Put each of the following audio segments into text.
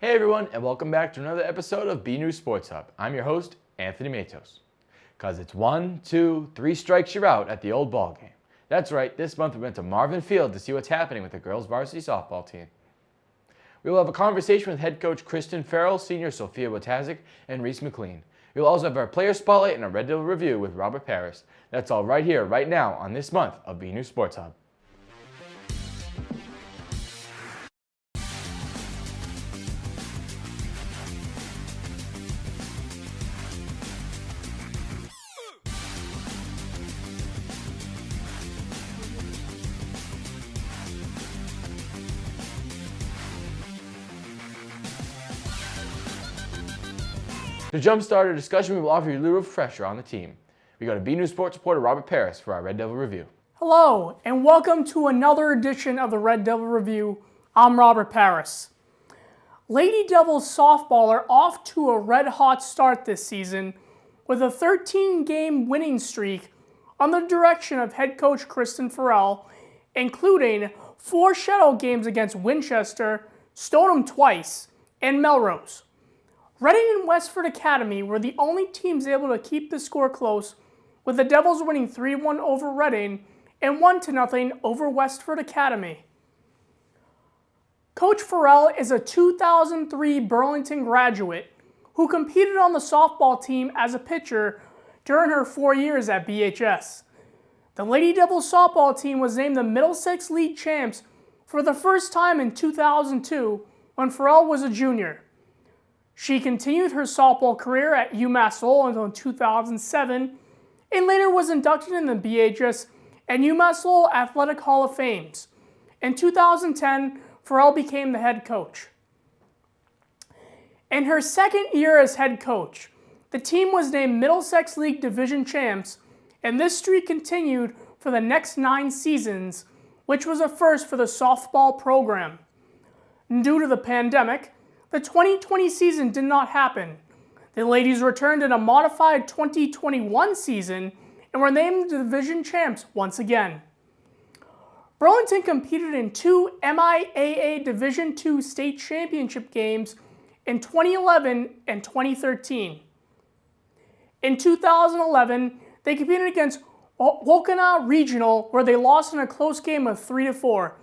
Hey everyone, and welcome back to another episode of BNEWS Sports Hub. I'm your host, Anthony Matos. Cause it's 1, 2, 3 strikes you're out at the old ball game. That's right, this month we went to Marvin Field to see what's happening with the girls' varsity softball team. We will have a conversation with head coach Kristen Farrell, senior Sofia Wojtaszek, and Reece McLean. We will also have our player spotlight and a Red Devil review with Robert Paris. That's all right here, right now, on this month of BNEWS Sports Hub. To jumpstart our discussion, we will offer you a little refresher on the team. We go to BNews Sports reporter Robert Paris for our Red Devil review. Hello, and welcome to another edition of the Red Devil Review. I'm Robert Paris. Lady Devils softball are off to a red-hot start this season with a 13-game winning streak under the direction of head coach Kristen Farrell, including 4 shutout games against Winchester, Stoneham twice, and Melrose. Reading and Westford Academy were the only teams able to keep the score close, with the Devils winning 3-1 over Reading and 1-0 over Westford Academy. Coach Farrell is a 2003 Burlington graduate who competed on the softball team as a pitcher during her 4 years at BHS. The Lady Devils softball team was named the Middlesex League champs for the first time in 2002 when Farrell was a junior. She continued her softball career at UMass Lowell until 2007 and later was inducted in the BHS and UMass Lowell Athletic Hall of Fames. In 2010, Farrell became the head coach. In her second year as head coach, the team was named Middlesex League Division champs, and this streak continued for the next 9 seasons, which was a first for the softball program. Due to the pandemic, the 2020 season did not happen. The ladies returned in a modified 2021 season and were named the division champs once again. Burlington competed in 2 MIAA Division II state championship games in 2011 and 2013. In 2011, they competed against Wokana Regional, where they lost in a close game of 3-4.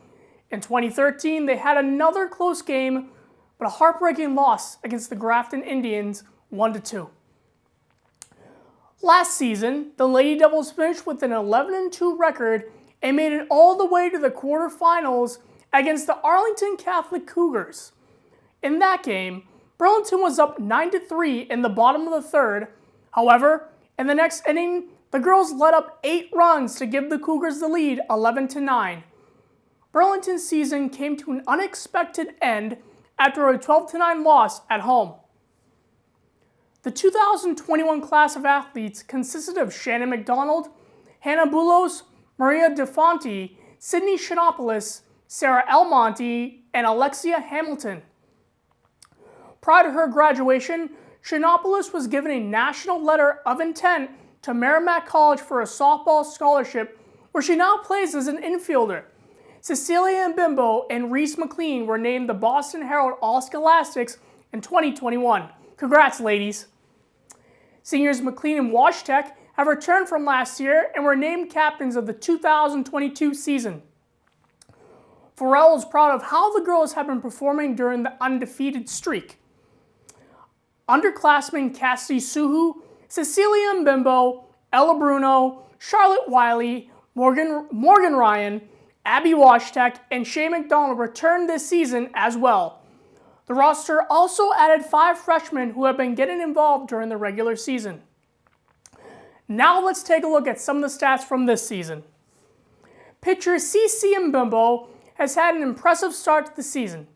In 2013, they had another close game, but a heartbreaking loss against the Grafton Indians, 1-2. Last season, the Lady Devils finished with an 11-2 record and made it all the way to the quarterfinals against the Arlington Catholic Cougars. In that game, Burlington was up 9-3 in the bottom of the third. However, in the next inning, the girls let up 8 runs to give the Cougars the lead, 11-9. Burlington's season came to an unexpected end after a 12-9 loss at home. The 2021 class of athletes consisted of Shannon McDonald, Hannah Boulos, Maria DeFonte, Sydney Shinopoulos, Sarah Elmonte, and Alexia Hamilton. Prior to her graduation, Shinopoulos was given a national letter of intent to Merrimack College for a softball scholarship, where she now plays as an infielder. Cecilia Mbimbo and Reece McLean were named the Boston Herald All-Scholastics in 2021. Congrats, ladies. Seniors McLean and Wojtaszek have returned from last year and were named captains of the 2022 season. Farrell is proud of how the girls have been performing during the undefeated streak. Underclassmen Cassidy Suhu, Cecilia Mbimbo, Ella Bruno, Charlotte Wiley, Morgan Ryan, Abby Wojtaszek, and Shay McDonald returned this season as well. The roster also added 5 freshmen who have been getting involved during the regular season. Now let's take a look at some of the stats from this season. Pitcher CC Mbimbo has had an impressive start to the season.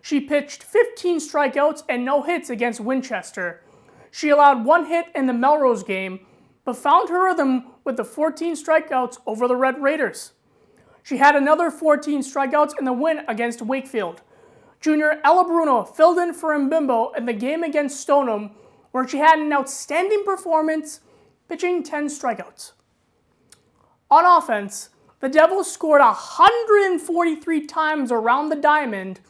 She pitched 15 strikeouts and no hits against Winchester. She allowed 1 hit in the Melrose game, but found her rhythm with the 14 strikeouts over the Red Raiders. She had another 14 strikeouts in the win against Wakefield. Junior Ella Bruno filled in for Mbimbo in the game against Stoneham, where she had an outstanding performance, pitching 10 strikeouts. On offense, the Devils scored 143 times around the diamond,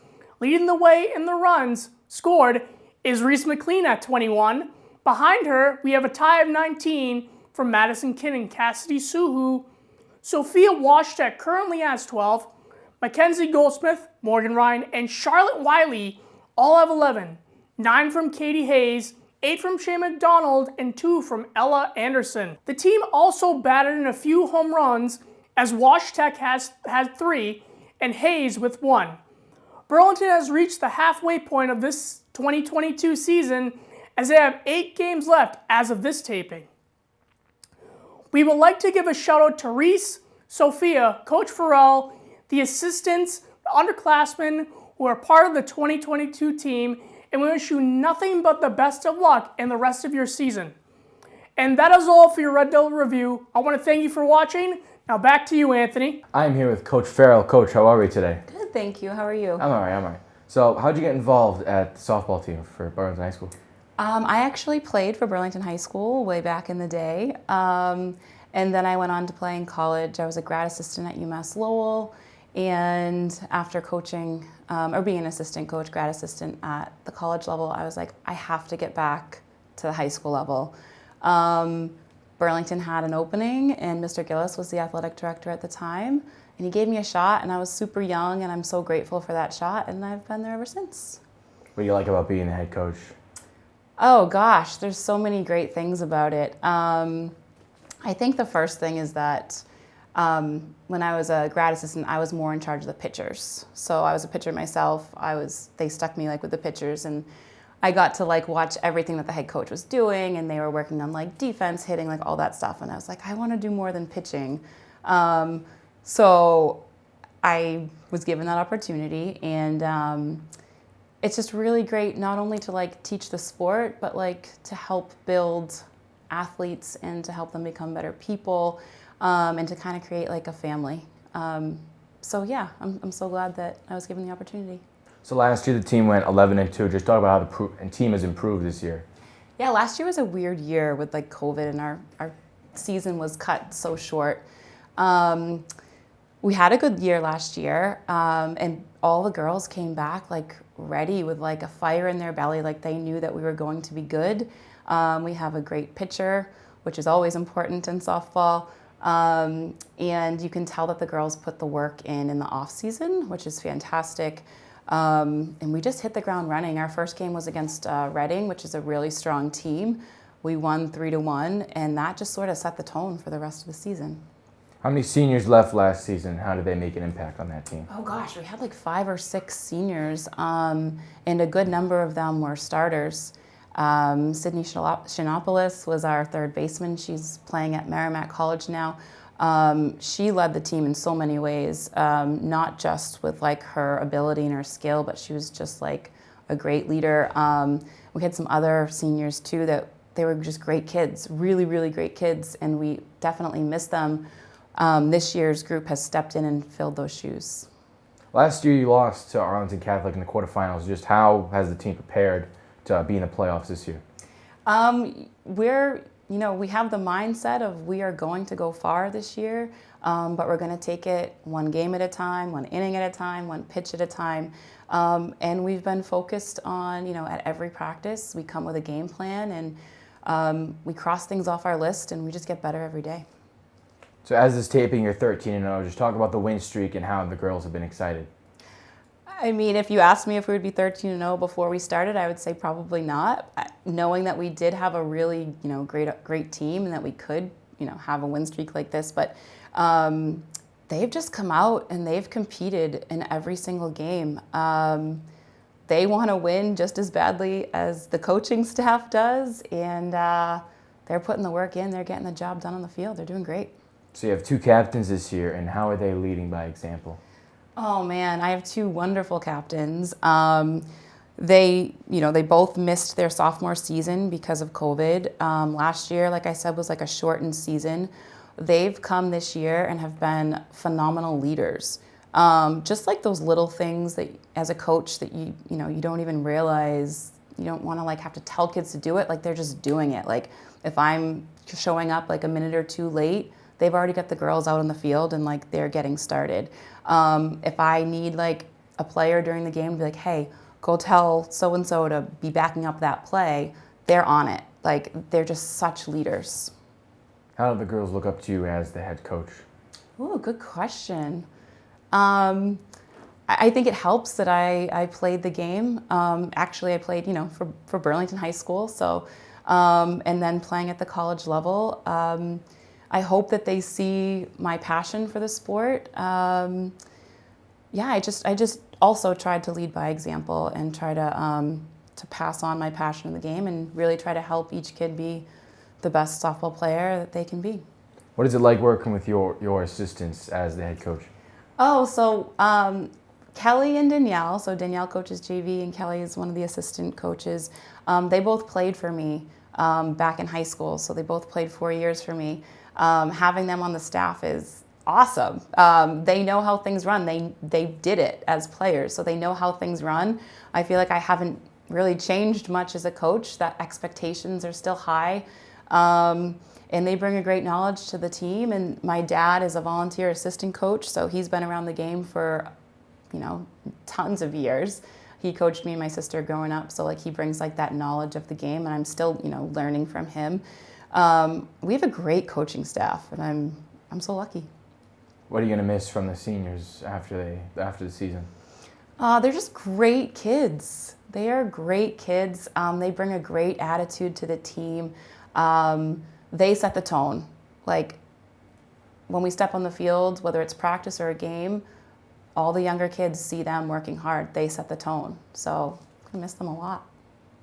leading the way in the runs scored is Reece McLean at 21. Behind her, we have a tie of 19 from Madison Kin and Cassidy Suhu. Sofia Wojtaszek currently has 12. Mackenzie Goldsmith, Morgan Ryan, and Charlotte Wiley all have 11. 9 from Katie Hayes, 8 from Shea McDonald, and 2 from Ella Anderson. The team also batted in a few home runs, as Wojtaszek has 3 and Hayes with 1. Burlington has reached the halfway point of this 2022 season, as they have 8 games left as of this taping. We would like to give a shout out to Reece, Sofia, Coach Farrell, the assistants, the underclassmen who are part of the 2022 team, and we wish you nothing but the best of luck in the rest of your season. And that is all for your Red Devil review. I want to thank you for watching. Now back to you, Anthony. I'm here with Coach Farrell. Coach, how are we today? Good, thank you. How are you? I'm all right. So how'd you get involved at the softball team for Burlington High School? I actually played for Burlington High School way back in the day. And then I went on to play in college. I was a grad assistant at UMass Lowell. And after coaching, or being an assistant coach, grad assistant at the college level, I was like, I have to get back to the high school level. Burlington had an opening, and Mr. Gillis was the athletic director at the time. And he gave me a shot, and I was super young, and I'm so grateful for that shot, and I've been there ever since. What do you like about being the head coach? Oh gosh, there's so many great things about it. I think the first thing is that when I was a grad assistant, I was more in charge of the pitchers. So I was a pitcher myself. They stuck me like with the pitchers, and I got to like watch everything that the head coach was doing, and they were working on like defense, hitting, like all that stuff. And I was like, I want to do more than pitching. So I was given that opportunity, and it's just really great not only to like teach the sport, but like to help build athletes and to help them become better people, and to kind of create like a family. So yeah, I'm so glad that I was given the opportunity. So last year the team went 11-2. Just talk about how the team has improved this year. Yeah, last year was a weird year with like COVID, and our season was cut so short. We had a good year last year, and all the girls came back like ready with like a fire in their belly, like they knew that we were going to be good. We have a great pitcher, which is always important in softball. And you can tell that the girls put the work in the off season, which is fantastic. And we just hit the ground running. Our first game was against Reading, which is a really strong team. We won 3-1, and that just sort of set the tone for the rest of the season. How many seniors left last season? How did they make an impact on that team? Oh gosh, we had like 5 or 6 seniors, and a good number of them were starters. Sydney Shinopoulos was our third baseman. She's playing at Merrimack College now. She led the team in so many ways, not just with like her ability and her skill, but she was just like a great leader. We had some other seniors too that they were just great kids, really, really great kids, and we definitely miss them. This year's group has stepped in and filled those shoes. Last year you lost to Arlington Catholic in the quarterfinals. Just how has the team prepared to be in the playoffs this year? We have the mindset of we are going to go far this year, but we're going to take it one game at a time, one inning at a time, one pitch at a time. And we've been focused on, at every practice, we come with a game plan, and we cross things off our list, and we just get better every day. So as this taping, you're 13-0. Just talk about the win streak and how the girls have been excited. I mean, if you asked me if we would be 13-0 before we started, I would say probably not. Knowing that we did have a really, great team, and that we could, have a win streak like this, but they've just come out and they've competed in every single game. They want to win just as badly as the coaching staff does, and they're putting the work in. They're getting the job done on the field. They're doing great. So you have 2 captains this year, and how are they leading by example? Oh man, I have 2 wonderful captains. They both missed their sophomore season because of COVID. Last year, like I said, was like a shortened season. They've come this year and have been phenomenal leaders. Just like those little things that, as a coach, that you don't even realize. You don't want to like have to tell kids to do it. Like they're just doing it. Like if I'm showing up like a minute or 2 late, they've already got the girls out on the field and like they're getting started. If I need like a player during the game to be like, hey, go tell so-and-so to be backing up that play, they're on it. Like, they're just such leaders. How do the girls look up to you as the head coach? Ooh, good question. I think it helps that I played the game. Actually, I played, for Burlington High School, so, and then playing at the college level. I hope that they see my passion for the sport. I just also tried to lead by example and try to pass on my passion in the game and really try to help each kid be the best softball player that they can be. What is it like working with your assistants as the head coach? Oh, so Kelly and Danielle, so Danielle coaches JV and Kelly is one of the assistant coaches. They both played for me back in high school, so they both played 4 years for me. Having them on the staff is awesome. They know how things run. They did it as players, so they know how things run. I feel like I haven't really changed much as a coach. That expectations are still high. And they bring a great knowledge to the team. And my dad is a volunteer assistant coach, so he's been around the game for, tons of years. He coached me and my sister growing up, so he brings that knowledge of the game, and I'm still, learning from him. We have a great coaching staff, and I'm so lucky. What are you gonna miss from the seniors after the season? They're just great kids. They are great kids. They bring a great attitude to the team. They set the tone. When we step on the field, whether it's practice or a game, all the younger kids see them working hard. They set the tone. So I miss them a lot.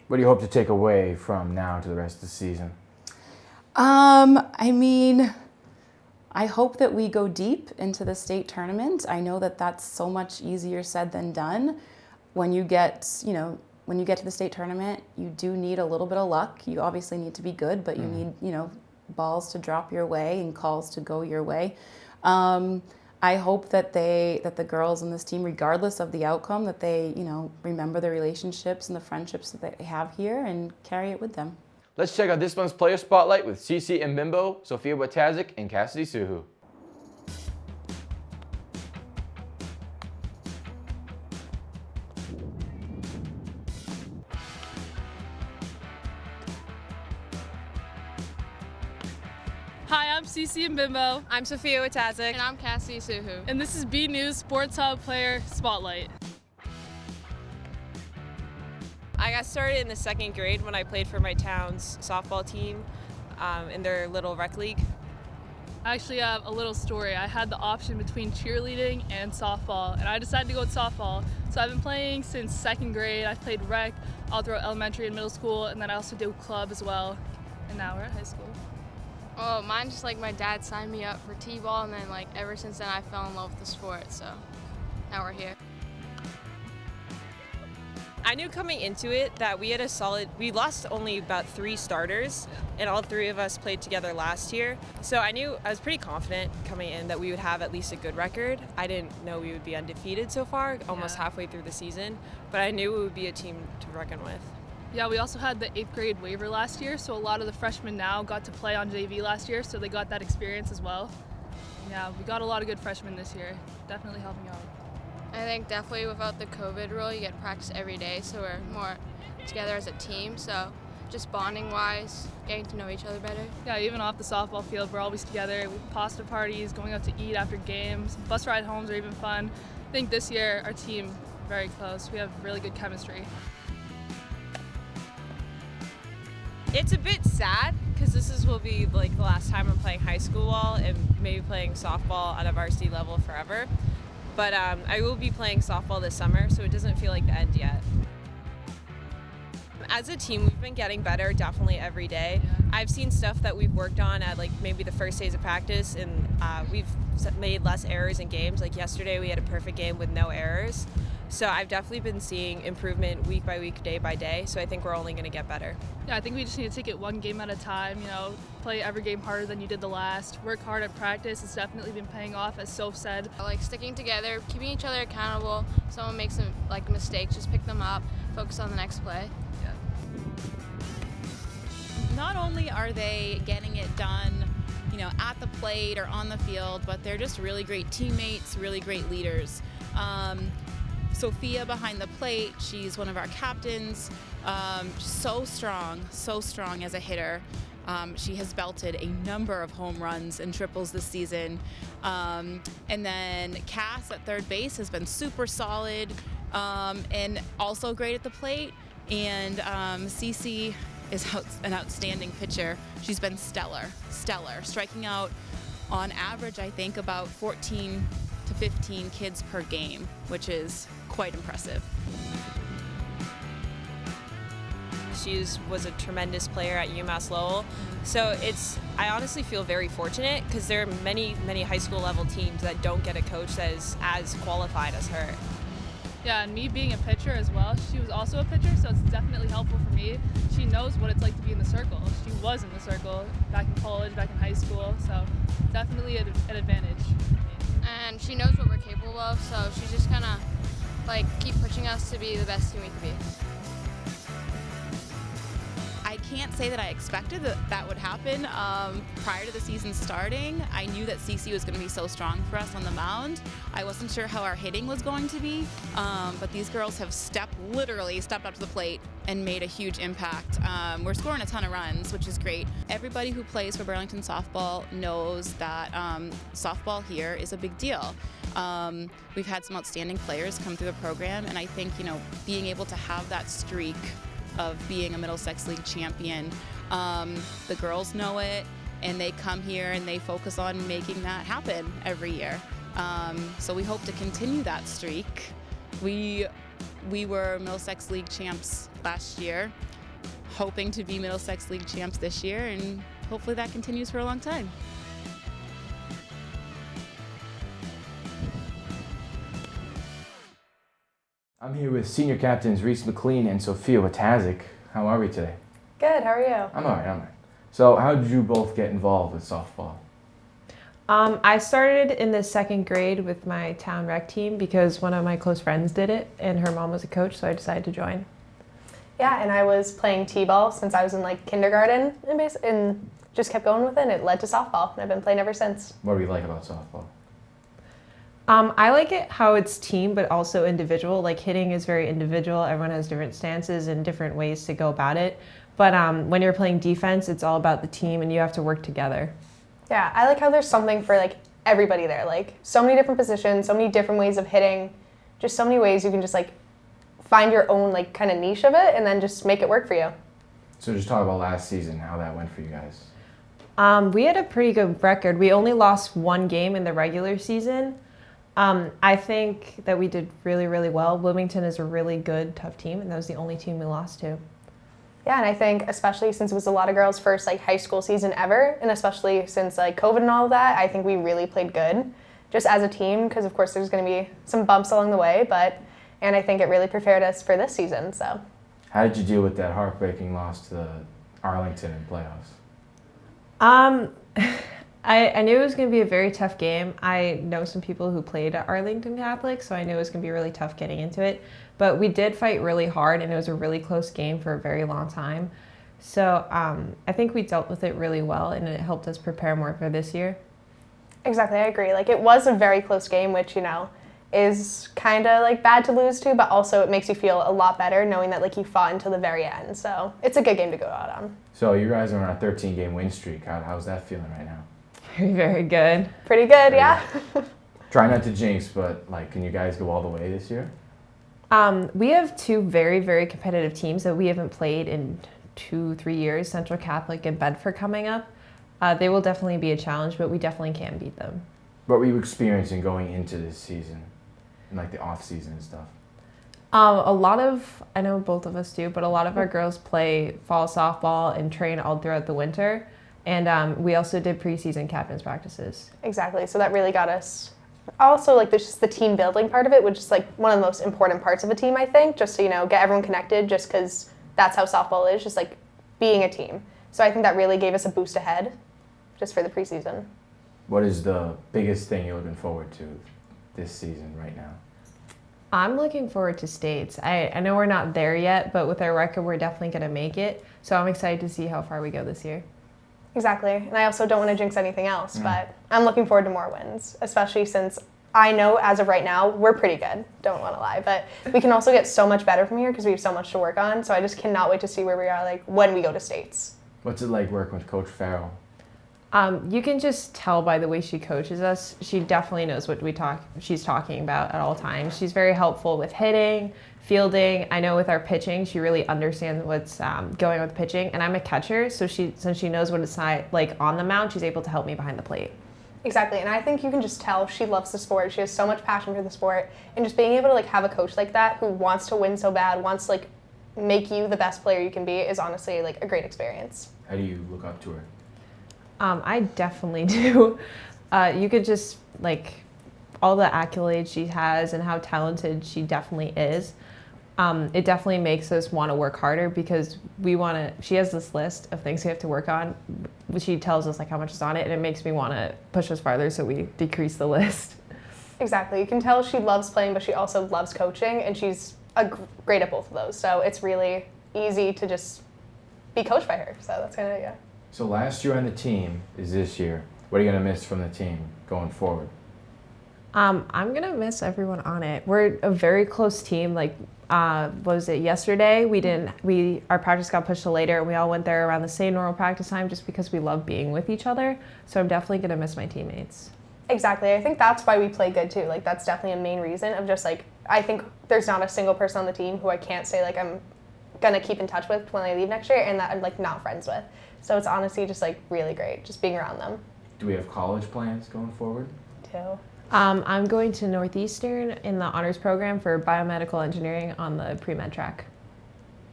What do you hope to take away from now to the rest of the season? I hope that we go deep into the state tournament. I know that that's so much easier said than done. When you get to the state tournament, you do need a little bit of luck. You obviously need to be good, but you need, balls to drop your way and calls to go your way. I hope that the girls in this team, regardless of the outcome, that they, remember the relationships and the friendships that they have here and carry it with them. Let's check out this month's Player Spotlight with CC and Bimbo, Sofia Wojtaszek, and Cassidy Suhu. Hi, I'm Cece and Bimbo. I'm Sofia Wojtaszek. And I'm Cassidy Suhu. And this is BNEWS Sports Hub Player Spotlight. I got started in the second grade when I played for my town's softball team in their little rec league. I actually have a little story. I had the option between cheerleading and softball, and I decided to go with softball. So I've been playing since second grade. I played rec all throughout elementary and middle school, and then I also do club as well. And now we're at high school. Oh, mine just my dad signed me up for t-ball, and then ever since then I fell in love with the sport, so now we're here. I knew coming into it that we lost only about 3 starters, and all 3 of us played together last year. So I was pretty confident coming in that we would have at least a good record. I didn't know we would be undefeated so far, almost halfway through the season, but I knew it would be a team to reckon with. Yeah, we also had the 8th grade waiver last year, so a lot of the freshmen now got to play on JV last year, so they got that experience as well. Yeah, we got a lot of good freshmen this year, definitely helping out. I think definitely without the COVID rule, you get to practice every day, so we're more together as a team, so just bonding-wise, getting to know each other better. Yeah, even off the softball field, we're always together. We have pasta parties, going out to eat after games, bus ride homes are even fun. I think this year, our team, very close. We have really good chemistry. It's a bit sad because will be the last time I'm playing high school ball and maybe playing softball on a varsity level forever. But I will be playing softball this summer, so it doesn't feel like the end yet. As a team, we've been getting better definitely every day. I've seen stuff that we've worked on at maybe the first days of practice, and we've made less errors in games. Yesterday, we had a perfect game with no errors. So I've definitely been seeing improvement week by week, day by day, so I think we're only going to get better. Yeah, I think we just need to take it one game at a time, play every game harder than you did the last, work hard at practice. It's definitely been paying off, as Soph said. Sticking together, keeping each other accountable. If someone makes a mistake, just pick them up, focus on the next play. Yeah. Not only are they getting it done, at the plate or on the field, but they're just really great teammates, really great leaders. Sofia behind the plate, she's one of our captains. So strong as a hitter. She has belted a number of home runs and triples this season. And then Cass at third base has been super solid and also great at the plate. And Cece is an outstanding pitcher. She's been stellar, striking out on average, I think, about 14 to 15 kids per game, which is quite impressive. She was a tremendous player at UMass Lowell. So I honestly feel very fortunate because there are many high school level teams that don't get a coach that is as qualified as her. Yeah, and me being a pitcher as well, she was also a pitcher, so it's definitely helpful for me. She knows what it's like to be in the circle. She was in the circle back in college, back in high school, so definitely an advantage for me. And she knows what we're capable of, so she's just kind of like keep pushing us to be the best team we can be. I can't say that I expected that would happen prior to the season starting. I knew that Cece was going to be so strong for us on the mound. I wasn't sure how our hitting was going to be, but these girls have literally stepped up to the plate and made a huge impact. We're scoring a ton of runs, which is great. Everybody who plays for Burlington softball knows that softball here is a big deal. We've had some outstanding players come through the program, and I think, being able to have that streak of being a Middlesex League champion. The girls know it, and they come here and they focus on making that happen every year. So we hope to continue that streak. We were Middlesex League champs last year, hoping to be Middlesex League champs this year, and hopefully that continues for a long time. I'm here with senior captains Reece, McLean, and Sofia Wojtaszek. How are we today? Good, how are you? I'm all right. So how did you both get involved with softball? I started in the second grade with my town rec team because one of my close friends did it and her mom was a coach, so I decided to join. Yeah, and I was playing t-ball since I was in kindergarten and just kept going with it, and it led to softball, and I've been playing ever since. What do you like about softball? I like it how it's team but also individual. Hitting is very individual. Everyone has different stances and different ways to go about it. But when you're playing defense, it's all about the team and you have to work together. Yeah, I like how there's something for everybody there. So many different positions, so many different ways of hitting, just so many ways you can just find your own kind of niche of it and then just make it work for you. So just talk about last season, how that went for you guys. We had a pretty good record. We only lost one game in the regular season. I think that we did really, really well. Bloomington is a really good, tough team, and that was the only team we lost to. Yeah, and I think especially since it was a lot of girls' first high school season ever, and especially since COVID and all of that, I think we really played good just as a team because of course there's going to be some bumps along the way, and I think it really prepared us for this season. So, how did you deal with that heartbreaking loss to Arlington in playoffs? I knew it was going to be a very tough game. I know some people who played at Arlington Catholic, so I knew it was going to be really tough getting into it. But we did fight really hard, and it was a really close game for a very long time. So I think we dealt with it really well, and it helped us prepare more for this year. Exactly, I agree. It was a very close game, which, is kind of bad to lose to, but also it makes you feel a lot better knowing that you fought until the very end. So it's a good game to go out on. So you guys are on a 13-game win streak. How's that feeling right now? Very, very good. Pretty good, yeah. Try not to jinx, but can you guys go all the way this year? We have two very, very competitive teams that we haven't played in 2-3 years, Central Catholic and Bedford coming up. They will definitely be a challenge, but we definitely can beat them. What were you experiencing going into this season, and the off season and stuff? I know both of us do, but a lot of our girls play fall softball and train all throughout the winter. And we also did preseason captains practices. Exactly, so that really got us. Also, there's just the team building part of it, which is one of the most important parts of a team, I think, just to, get everyone connected, just because that's how softball is, just being a team. So I think that really gave us a boost ahead, just for the preseason. What is the biggest thing you're looking forward to this season right now? I'm looking forward to states. I know we're not there yet, but with our record, we're definitely going to make it. So I'm excited to see how far we go this year. Exactly, and I also don't want to jinx anything else, but I'm looking forward to more wins, especially since I know as of right now, we're pretty good. Don't want to lie, but we can also get so much better from here because we have so much to work on. So I just cannot wait to see where we are like when we go to states. What's it like working with Coach Farrell? You can just tell by the way she coaches us. She definitely knows what she's talking about at all times. She's very helpful with hitting, fielding. I know with our pitching, she really understands what's going on with pitching. And I'm a catcher, so since she knows what it's like on the mound, she's able to help me behind the plate. Exactly, and I think you can just tell she loves the sport. She has so much passion for the sport, and just being able to like have a coach like that who wants to win so bad, wants to like make you the best player you can be is honestly like a great experience. How do you look up to her? I definitely do. You could just like all the accolades she has and how talented she definitely is. It definitely makes us want to work harder because she has this list of things we have to work on. She tells us like how much is on it, and it makes me want to push us farther so we decrease the list. Exactly. You can tell she loves playing, but she also loves coaching, and she's great at both of those. So it's really easy to just be coached by her. So that's kind of, yeah. So last year on the team is this year. What are you going to miss from the team going forward? I'm going to miss everyone on it. We're a very close team. Like, what was it, yesterday? Our practice got pushed to later, and we all went there around the same normal practice time just because we love being with each other. So I'm definitely going to miss my teammates. Exactly. I think that's why we play good too. Like that's definitely a main reason of just like, I think there's not a single person on the team who I can't say like I'm going to keep in touch with when I leave next year and that I'm like not friends with. So it's honestly just like really great just being around them. Do we have college plans going forward? Too. I'm going to Northeastern in the honors program for biomedical engineering on the pre-med track.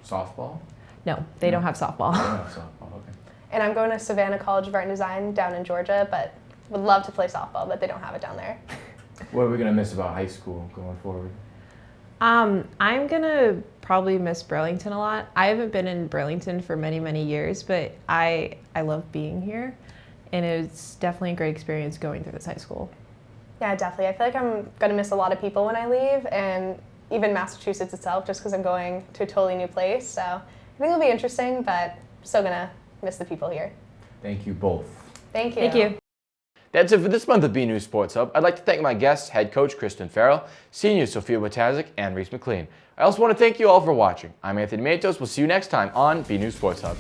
Softball? No, they don't have softball. They don't have softball, okay. And I'm going to Savannah College of Art and Design down in Georgia, but would love to play softball, but they don't have it down there. What are we going to miss about high school going forward? I'm going to probably miss Burlington a lot. I haven't been in Burlington for many, many years, but I love being here. And it's definitely a great experience going through this high school. Yeah, definitely. I feel like I'm going to miss a lot of people when I leave, and even Massachusetts itself, just because I'm going to a totally new place. So I think it'll be interesting, but I'm still going to miss the people here. Thank you both. Thank you. Thank you. That's it for this month of BNEWS Sports Hub. I'd like to thank my guests, head coach Kristen Farrell, senior Sofia Wojtaszek, and Reece McLean. I also want to thank you all for watching. I'm Anthony Matos. We'll see you next time on BNEWS Sports Hub.